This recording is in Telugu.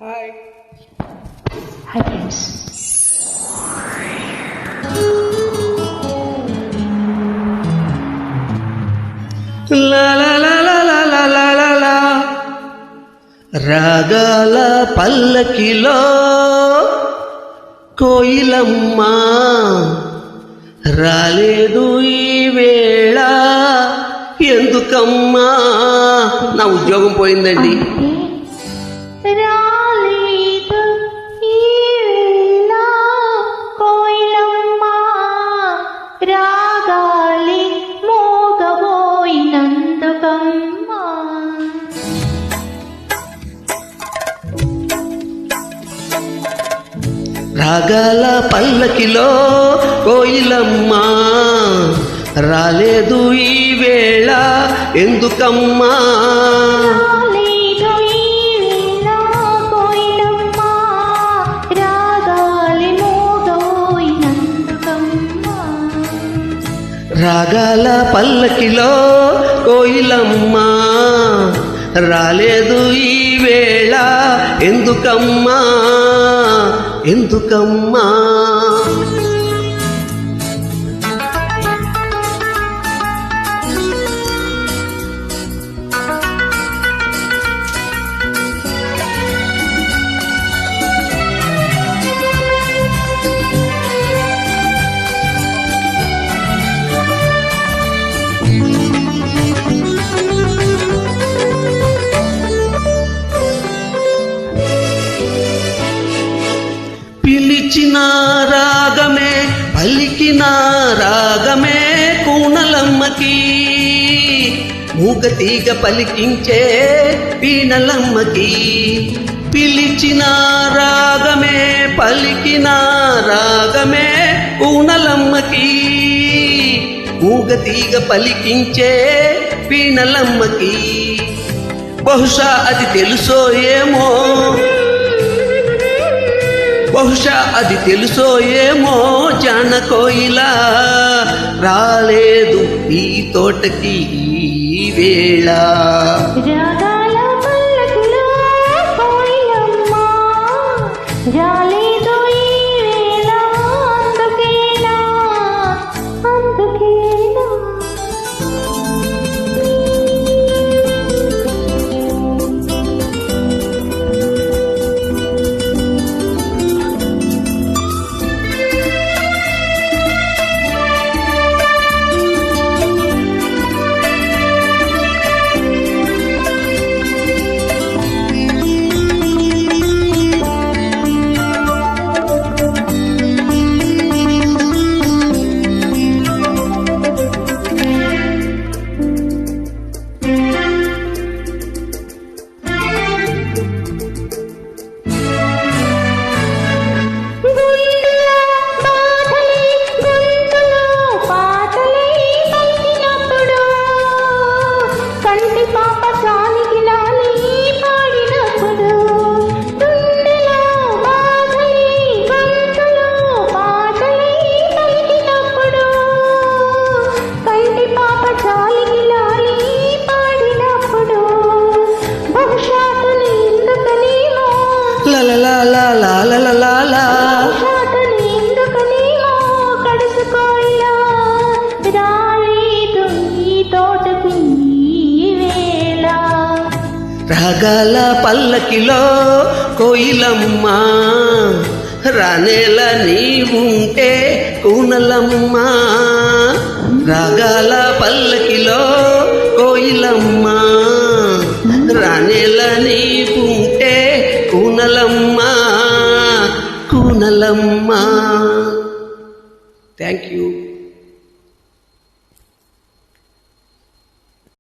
Hi hi friends. రాగాల పల్లకిలో కోయిలమ్మ రాలేదు ఈ వేళ ఎందుకమ్మా. నా ఉద్యోగం పోయిందండి. రాలేదు ఈ వేళ కోయిలమ్మ రాగాలి మోగబోయినందుకమ్మా. రాగాల పల్లకిలో కోయిలమ్మ రాలేదు ఈ వేళ ఎందుకమ్మా. రాలేదు ఈ వేళ కోయిలమ్మ రాగాలి మోగబోయినందుకమ్మా. రాగాల పల్లకిలో కోయిలమ్మ రాలేదు ఈ వేళ ఎందుకమ్మా ఎందుకమ్మా. పిలిచిన రాగమే పలికిన రాగమే కూనలమ్మకి మూగతీగ పలికించే పీనలమ్మకి. పిలిచిన రాగమే పలికిన రాగమే కూనలమ్మకి మూగతీగ పలికించే పీనలమ్మకి. బహుశా అది తెలుసో ఏమో బహుశా అది తెలుసో ఏమో జాన కోయిలా రాలేదు ఈ తోటకి ఈ వేళ. రాగాల పల్లకిలో కోయిలమ్మ రాలేదు ఈ వేళ అందుకేనా అందుకేనా. రాగాల పల్లకిలో కోయిలమ్మ రానేల నీవుంటే కూనలమ్మ. రాగాల పల్లకిలో కోయిలమ్మ రానేల నీవుంటే కూనలమ్మ కూనలమ్మ. Thank you.